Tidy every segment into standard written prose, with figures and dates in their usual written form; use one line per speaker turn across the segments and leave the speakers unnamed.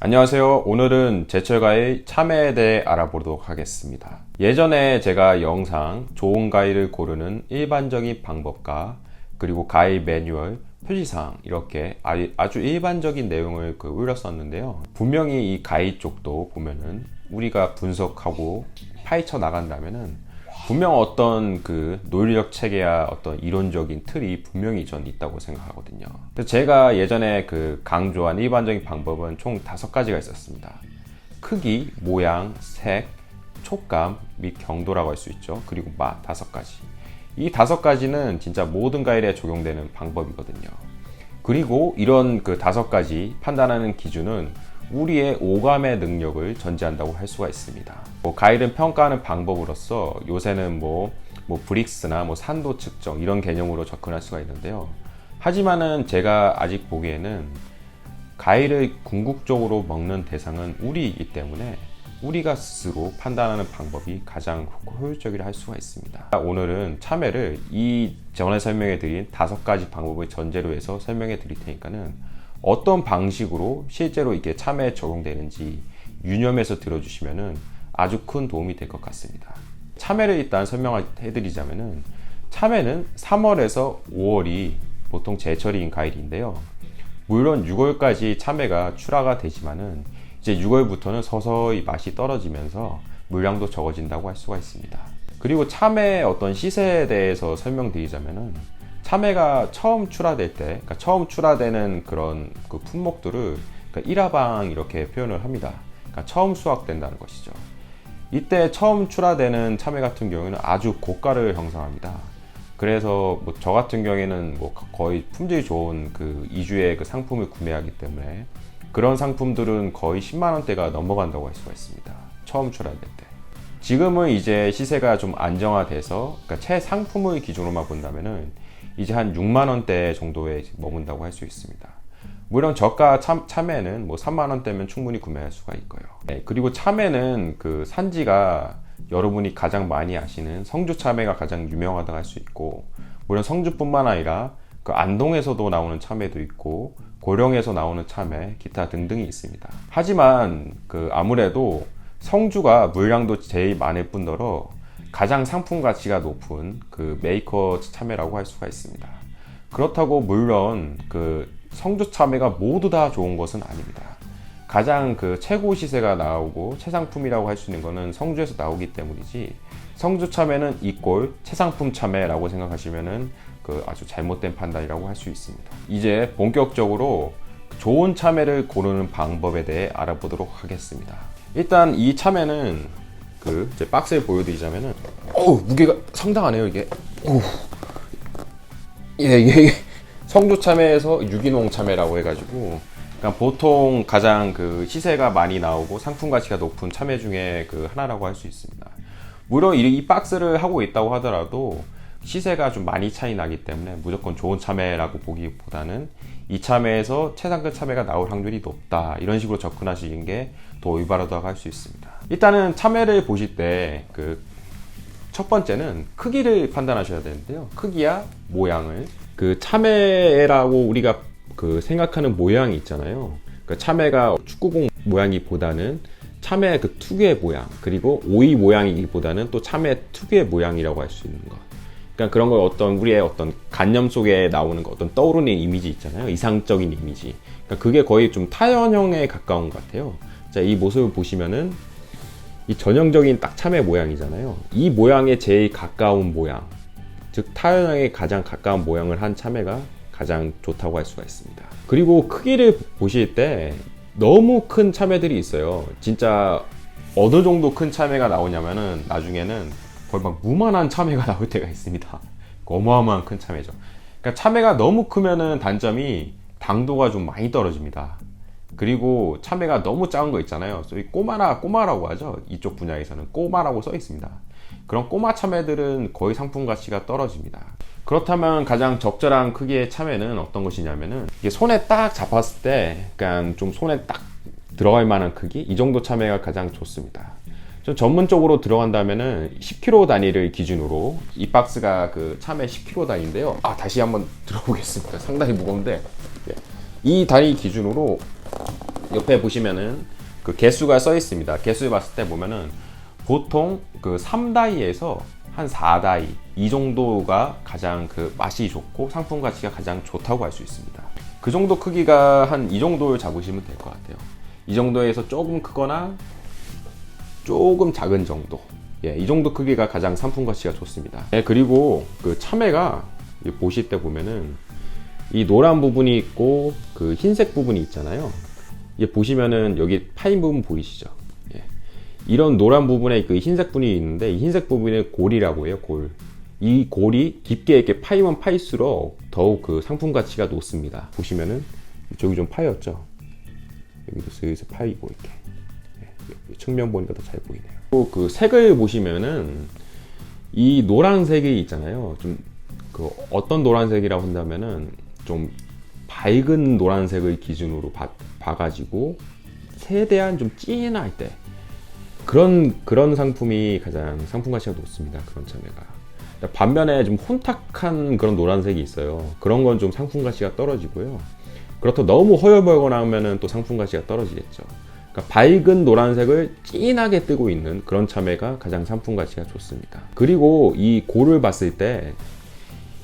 안녕하세요. 오늘은 제철과일 참외에 대해 알아보도록 하겠습니다. 예전에 제가 영상 좋은 과일을 고르는 일반적인 방법과 그리고 과일 매뉴얼, 표지사항 이렇게 아주 일반적인 내용을 올렸었는데요. 분명히 이 과일 쪽도 보면은 우리가 분석하고 파헤쳐 나간다면은 분명 어떤 논리적 체계야 어떤 이론적인 틀이 분명히 전 있다고 생각하거든요. 그래서 제가 예전에 강조한 일반적인 방법은 총 5가지가 있었습니다. 크기, 모양, 색, 촉감 및 경도라고 할 수 있죠. 그리고 맛 5가지. 이 5가지는 진짜 모든 과일에 적용되는 방법이거든요. 그리고 이런 5가지 판단하는 기준은 우리의 오감의 능력을 전제한다고 할 수가 있습니다. 과일은 평가하는 방법으로서 요새는 브릭스나 산도 측정 이런 개념으로 접근할 수가 있는데요. 하지만은 제가 아직 보기에는 과일을 궁극적으로 먹는 대상은 우리이기 때문에 우리가 스스로 판단하는 방법이 가장 효율적이라 할 수가 있습니다. 오늘은 참외를 이 전에 설명해 드린 5가지 방법을 전제로 해서 설명해 드릴 테니까는 어떤 방식으로 실제로 이게 참외에 적용되는지 유념해서 들어주시면은 아주 큰 도움이 될 것 같습니다. 참외를 일단 설명해 드리자면은 참외는 3월에서 5월이 보통 제철인 과일인데요. 물론 6월까지 참외가 출하가 되지만은 이제 6월부터는 서서히 맛이 떨어지면서 물량도 적어진다고 할 수가 있습니다. 그리고 참외의 어떤 시세에 대해서 설명드리자면은 참외가 처음 출하될 때, 그러니까 처음 출하되는 그런 품목들을 일화방 이렇게 표현을 합니다. 그러니까 처음 수확된다는 것이죠. 이때 처음 출하되는 참외 같은 경우에는 아주 고가를 형성합니다. 그래서 저 같은 경우에는 거의 품질이 좋은 이주의 상품을 구매하기 때문에 그런 상품들은 거의 10만 원대가 넘어간다고 할 수가 있습니다. 처음 출하될 때. 지금은 이제 시세가 좀 안정화돼서 그러니까 최상품을 기준으로만 본다면은 이제 한 6만 원대 정도에 머문다고 할 수 있습니다. 물론 저가 참외는 3만 원대면 충분히 구매할 수가 있고요. 네, 그리고 참외는 산지가 여러분이 가장 많이 아시는 성주 참외가 가장 유명하다고 할 수 있고, 물론 성주뿐만 아니라 안동에서도 나오는 참외도 있고 고령에서 나오는 참외, 기타 등등이 있습니다. 하지만 아무래도 성주가 물량도 제일 많을 뿐더러 가장 상품 가치가 높은 메이커 참외라고 할 수가 있습니다. 그렇다고 물론 성주 참외가 모두 다 좋은 것은 아닙니다. 가장 최고 시세가 나오고 최상품이라고 할 수 있는 것은 성주에서 나오기 때문이지, 성주 참외는 이꼴 최상품 참외라고 생각하시면은 아주 잘못된 판단이라고 할 수 있습니다. 이제 본격적으로 좋은 참외를 고르는 방법에 대해 알아보도록 하겠습니다. 일단 이 참외는 제 박스에 보여드리자면은 무게가 상당하네요. 이게 이게 성주 참외에서 유기농 참외라고 해가지고 그러니까 보통 가장 시세가 많이 나오고 상품 가치가 높은 참외 중에 하나라고 할 수 있습니다. 물론 이 박스를 하고 있다고 하더라도 시세가 좀 많이 차이 나기 때문에 무조건 좋은 참외라고 보기보다는 이 참외에서 최상급 참외가 나올 확률이 높다, 이런 식으로 접근하시는 게 더 올바르다고 할 수 있습니다. 일단은 참외를 보실 때 첫 번째는 크기를 판단하셔야 되는데요. 크기와 모양을 참외라고 우리가 생각하는 모양이 있잖아요. 참외가 축구공 모양이보다는 참외 특유의 모양, 그리고 오이 모양이기보다는 또 참외 특유의 모양이라고 할 수 있는 것. 그러니까 그런 걸 우리의 어떤 관념 속에 나오는 어떤 떠오르는 이미지 있잖아요. 이상적인 이미지. 그러니까 그게 거의 좀 타연형에 가까운 것 같아요. 자, 이 모습을 보시면은 이 전형적인 딱 참외 모양이잖아요. 이 모양에 제일 가까운 모양, 즉 타연형에 가장 가까운 모양을 한 참외가 가장 좋다고 할 수가 있습니다. 그리고 크기를 보실 때 너무 큰 참외들이 있어요. 진짜 어느 정도 큰 참외가 나오냐면은 나중에는 거의 무만한 참외가 나올 때가 있습니다. 어마어마한 큰 참외죠. 그러니까 참외가 너무 크면은 단점이 당도가 좀 많이 떨어집니다. 그리고 참외가 너무 작은 거 있잖아요. 소위 꼬마라고 하죠. 이쪽 분야에서는 꼬마라고 써 있습니다. 그런 꼬마 참외들은 거의 상품 가치가 떨어집니다. 그렇다면 가장 적절한 크기의 참외는 어떤 것이냐면은 이게 손에 딱 잡았을 때 약간 좀 손에 딱 들어갈 만한 크기, 이 정도 참외가 가장 좋습니다. 좀 전문적으로 들어간다면은 10kg 단위를 기준으로, 이 박스가 참외 10kg 단위인데요. 다시 한번 들어보겠습니다. 상당히 무거운데 이 단위 기준으로 옆에 보시면은 그 개수가 써 있습니다. 개수 봤을 때 보면은 보통 그 3다이에서 한 4다이 이 정도가 가장 그 맛이 좋고 상품 가치가 가장 좋다고 할 수 있습니다. 그 정도 크기가 한 이 정도를 잡으시면 될 것 같아요. 이 정도에서 조금 크거나 조금 작은 정도, 예, 이 정도 크기가 가장 상품 가치가 좋습니다. 예, 그리고 그 참외가 보실 때 보면은 이 노란 부분이 있고 그 흰색 부분이 있잖아요. 이게 보시면은 여기 파인 부분 보이시죠? 예. 이런 노란 부분에 그 흰색 부분이 있는데 이 흰색 부분을 골이라고 해요. 골. 이 골이 깊게 이렇게 파이면 파일수록 더욱 그 상품 가치가 높습니다. 보시면은 저기 좀 파였죠? 여기도 슬슬 파이고 이렇게. 예. 측면 보니까 더 잘 보이네요. 또 그 색을 보시면은 이 노란색이 있잖아요. 좀 그 어떤 노란색이라고 한다면은 좀 밝은 노란색을 기준으로 봐가지고 최대한 좀 진할 때 그런 상품이 가장 상품 가치가 높습니다. 그런 참외가. 반면에 좀 혼탁한 그런 노란색이 있어요. 그런 건 좀 상품 가치가 떨어지고요. 그렇다고 너무 허여멀거나 하면은 또 상품 가치가 떨어지겠죠. 그러니까 밝은 노란색을 진하게 뜨고 있는 그런 참외가 가장 상품 가치가 좋습니다. 그리고 이 골을 봤을 때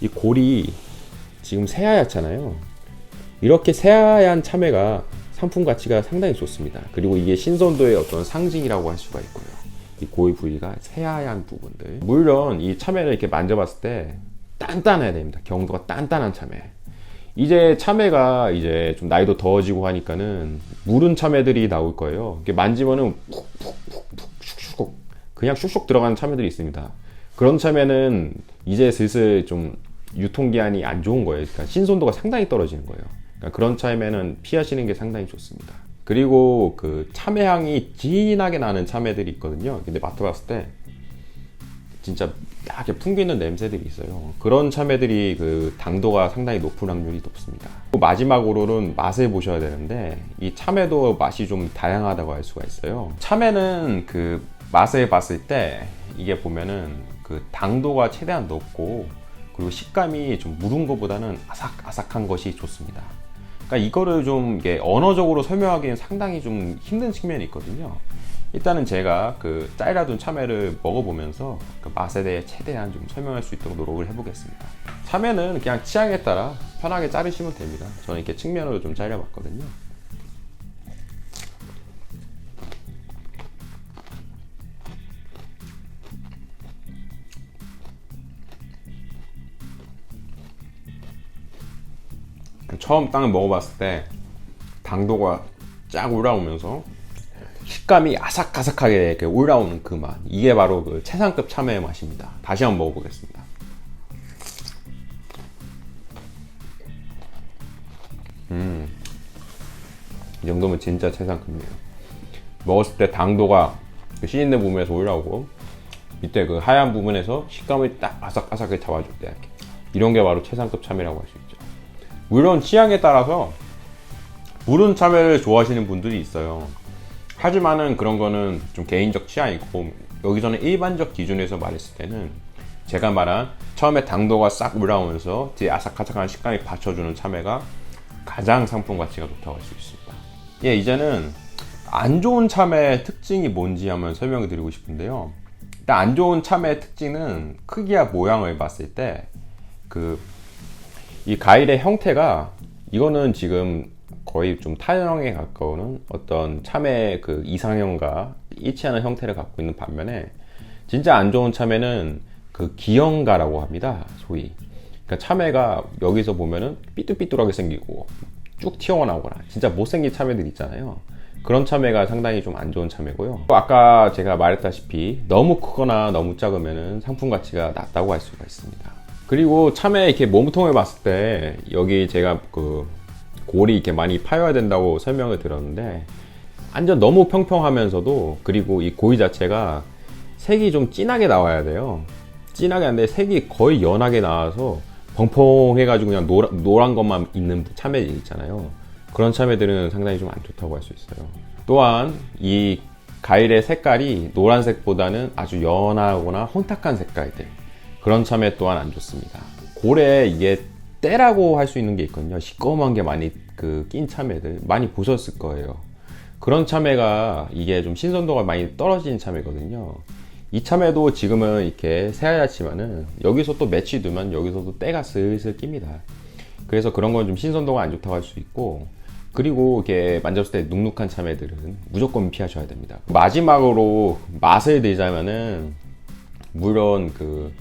이 골이 지금 새하얗잖아요. 이렇게 새하얀 참외가 상품 가치가 상당히 좋습니다. 그리고 이게 신선도의 어떤 상징이라고 할 수가 있고요. 이 골 부위가 새하얀 부분들. 물론 이 참외를 이렇게 만져봤을 때 단단해야 됩니다. 경도가 단단한 참외. 이제 참외가 이제 좀 나이도 더워지고 하니까는 무른 참외들이 나올 거예요. 이렇게 만지면은 푹푹푹푹 슉슉 그냥 슉슉 들어가는 참외들이 있습니다. 그런 참외는 이제 슬슬 좀 유통기한이 안 좋은 거예요. 그러니까 신선도가 상당히 떨어지는 거예요. 그러니까 그런 참외는 피하시는 게 상당히 좋습니다. 그리고 그 참외향이 진하게 나는 참외들이 있거든요. 근데 맡아봤을 때 진짜 딱 이렇게 풍기는 냄새들이 있어요. 그런 참외들이 그 당도가 상당히 높은 확률이 높습니다. 마지막으로는 맛을 보셔야 되는데 이 참외도 맛이 좀 다양하다고 할 수가 있어요. 참외는 그 맛을 봤을 때 이게 보면은 그 당도가 최대한 높고 그리고 식감이 좀 무른 것보다는 아삭아삭한 것이 좋습니다. 그러니까 이거를 좀 이게 언어적으로 설명하기는 상당히 좀 힘든 측면이 있거든요. 일단은 제가 그 잘라둔 참외를 먹어보면서 그 맛에 대해 최대한 좀 설명할 수 있도록 노력을 해보겠습니다. 참외는 그냥 취향에 따라 편하게 자르시면 됩니다. 저는 이렇게 측면으로 좀 잘라봤거든요. 처음 땅을 먹어봤을 때 당도가 쫙 올라오면서 식감이 아삭아삭하게 이렇게 올라오는 그 맛, 이게 바로 그 최상급 참외의 맛입니다. 다시 한번 먹어보겠습니다. 이 정도면 진짜 최상급이에요. 먹었을 때 당도가 그 씨 있는 부분에서 올라오고 밑에 그 하얀 부분에서 식감을 딱 아삭아삭하게 잡아줄 때 이렇게. 이런 게 바로 최상급 참외라고 할 수 있죠. 물론 취향에 따라서 무른 참외를 좋아하시는 분들이 있어요. 하지만은 그런 거는 좀 개인적 취향이고, 여기서는 일반적 기준에서 말했을 때는 제가 말한 처음에 당도가 싹 올라오면서 뒤에 아삭아삭한 식감이 받쳐주는 참외가 가장 상품 가치가 좋다고 할 수 있습니다. 예, 이제는 안 좋은 참외의 특징이 뭔지 한번 설명을 드리고 싶은데요. 일단 안 좋은 참외의 특징은 크기와 모양을 봤을 때 이 과일의 형태가, 이거는 지금 거의 좀 타형에 가까운 어떤 참외 그 이상형과 일치하는 형태를 갖고 있는 반면에, 진짜 안 좋은 참외는 그 기형가라고 합니다. 소위. 그러니까 참외가 여기서 보면은 삐뚤삐뚤하게 생기고 쭉 튀어나오거나 진짜 못생긴 참외들 있잖아요. 그런 참외가 상당히 좀 안 좋은 참외고요. 아까 제가 말했다시피 너무 크거나 너무 작으면은 상품 가치가 낮다고 할 수가 있습니다. 그리고 참외 이렇게 몸통을 봤을 때 여기 제가 그 골이 이렇게 많이 파여야 된다고 설명을 드렸는데, 완전 너무 평평하면서도, 그리고 이 고이 자체가 색이 좀 진하게 나와야 돼요. 진하게 하는데 색이 거의 연하게 나와서 벙벙해가지고 그냥 노란 것만 있는 참외 있잖아요. 그런 참외들은 상당히 좀 안 좋다고 할 수 있어요. 또한 이 과일의 색깔이 노란색보다는 아주 연하거나 혼탁한 색깔들, 그런 참외 또한 안 좋습니다. 골에 이게 때라고 할 수 있는 게 있거든요. 시꺼먼 게 많이 낀 참외들 많이 보셨을 거예요. 그런 참외가 이게 좀 신선도가 많이 떨어진 참외거든요. 이 참외도 지금은 이렇게 새하얗지만은 여기서 또 며칠 두면 여기서도 때가 슬슬 낍니다. 그래서 그런 건 좀 신선도가 안 좋다고 할 수 있고, 그리고 이렇게 만졌을 때 눅눅한 참외들은 무조건 피하셔야 됩니다. 마지막으로 맛을 내자면은, 물론 그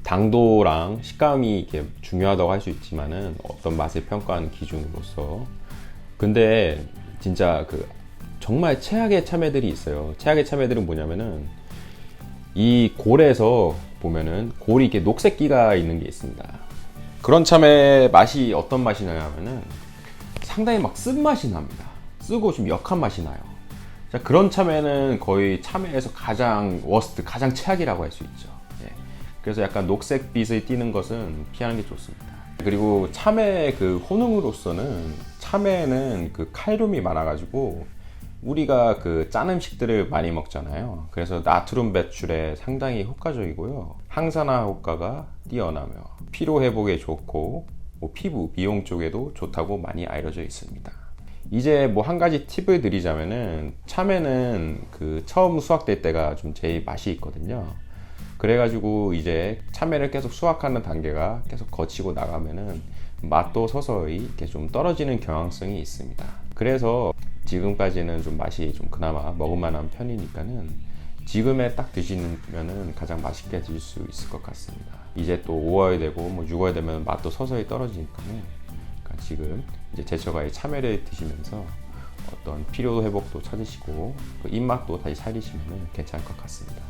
당도랑 식감이 이렇게 중요하다고 할 수 있지만은 어떤 맛을 평가하는 기준으로서, 근데 진짜 그 정말 최악의 참외들이 있어요. 최악의 참외들은 뭐냐면은 이 골에서 보면은 골이 이렇게 녹색기가 있는 게 있습니다. 그런 참외 맛이 어떤 맛이 나냐면은 상당히 막 쓴맛이 납니다. 쓰고 좀 역한 맛이 나요. 자, 그런 참외는 거의 참외에서 가장 워스트, 가장 최악이라고 할 수 있죠. 예. 그래서 약간 녹색빛을 띠는 것은 피하는 게 좋습니다. 그리고 참외 그 효능으로서는, 참외는 그 칼륨이 많아가지고 우리가 그 짠 음식들을 많이 먹잖아요. 그래서 나트륨 배출에 상당히 효과적이고요. 항산화 효과가 뛰어나며 피로 회복에 좋고, 뭐 피부 미용 쪽에도 좋다고 많이 알려져 있습니다. 이제 뭐 한 가지 팁을 드리자면은, 참외는 그 처음 수확될 때가 좀 제일 맛이 있거든요. 그래가지고 이제 참외를 계속 수확하는 단계가 계속 거치고 나가면은 맛도 서서히 이렇게 좀 떨어지는 경향성이 있습니다. 그래서 지금까지는 좀 맛이 좀 그나마 먹을만한 편이니까는 지금에 딱 드시면은 가장 맛있게 드실 수 있을 것 같습니다. 이제 또 5월 되고 뭐 6월 되면 맛도 서서히 떨어지니까는, 그러니까 지금 이제 제철과일 참외를 드시면서 어떤 피로 회복도 찾으시고 그 입맛도 다시 살리시면 괜찮을 것 같습니다.